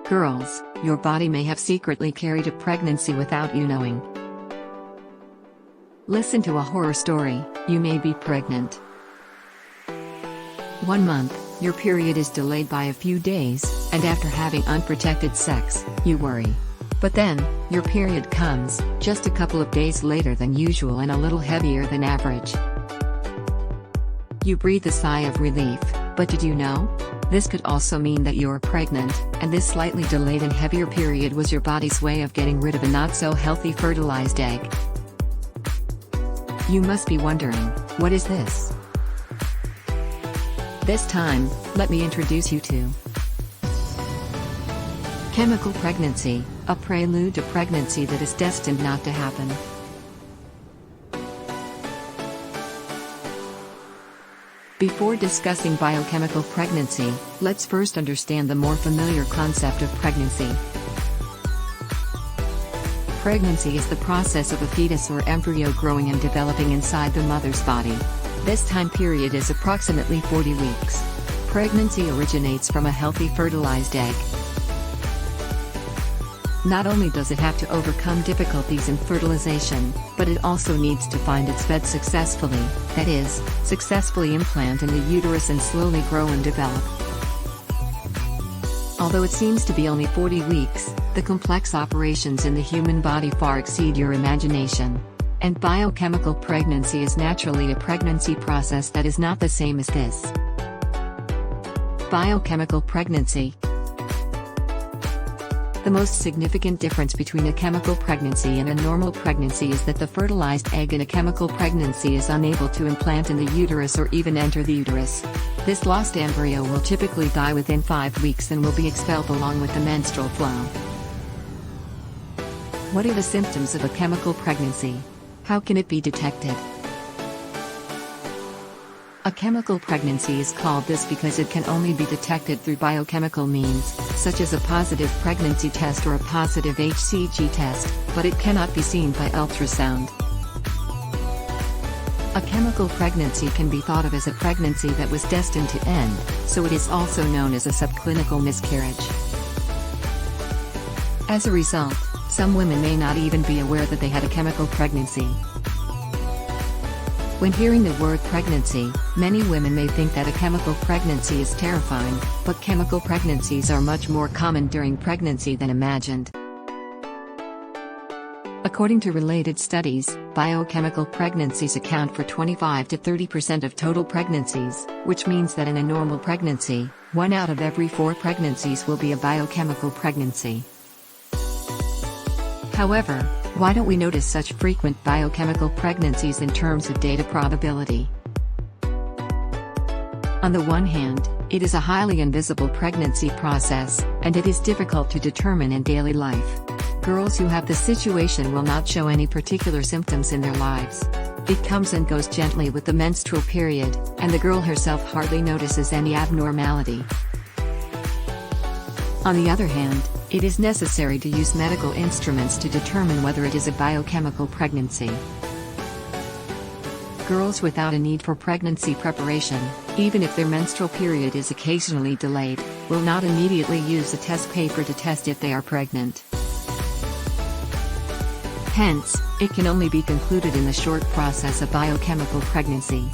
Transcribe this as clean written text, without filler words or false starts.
Girls, your body may have secretly carried a pregnancy without you knowing. Listen to a horror story, you may be pregnant. 1 month, your period is delayed by a few days, and after having unprotected sex, you worry. But then, your period comes, just a couple of days later than usual and a little heavier than average. You breathe a sigh of relief, but did you know? This could also mean that you're pregnant, and this slightly delayed and heavier period was your body's way of getting rid of a not-so-healthy fertilized egg. You must be wondering, what is this? This time, let me introduce you to chemical pregnancy, a prelude to pregnancy that is destined not to happen. Before discussing biochemical pregnancy, let's first understand the more familiar concept of pregnancy. Pregnancy is the process of a fetus or embryo growing and developing inside the mother's body. This time period is approximately 40 weeks. Pregnancy originates from a healthy fertilized egg. Not only does it have to overcome difficulties in fertilization, but it also needs to find its bed successfully, that is, successfully implant in the uterus and slowly grow and develop. Although it seems to be only 40 weeks, the complex operations in the human body far exceed your imagination. And biochemical pregnancy is naturally a pregnancy process that is not the same as this. Biochemical pregnancy. The most significant difference between a chemical pregnancy and a normal pregnancy is that the fertilized egg in a chemical pregnancy is unable to implant in the uterus or even enter the uterus. This lost embryo will typically die within 5 weeks and will be expelled along with the menstrual flow. What are the symptoms of a chemical pregnancy? How can it be detected? A chemical pregnancy is called this because it can only be detected through biochemical means, such as a positive pregnancy test or a positive HCG test, but it cannot be seen by ultrasound. A chemical pregnancy can be thought of as a pregnancy that was destined to end, so it is also known as a subclinical miscarriage. As a result, some women may not even be aware that they had a chemical pregnancy. When hearing the word pregnancy, many women may think that a chemical pregnancy is terrifying, but chemical pregnancies are much more common during pregnancy than imagined. According to related studies, biochemical pregnancies account for 25 to 30% of total pregnancies, which means that in a normal pregnancy, 1 out of every 4 pregnancies will be a biochemical pregnancy. However, why don't we notice such frequent biochemical pregnancies in terms of data probability? On the one hand, it is a highly invisible pregnancy process, and it is difficult to determine in daily life. Girls who have the situation will not show any particular symptoms in their lives. It comes and goes gently with the menstrual period, and the girl herself hardly notices any abnormality. On the other hand, it is necessary to use medical instruments to determine whether it is a biochemical pregnancy. Girls without a need for pregnancy preparation, even if their menstrual period is occasionally delayed, will not immediately use a test paper to test if they are pregnant. Hence, it can only be concluded in the short process of biochemical pregnancy.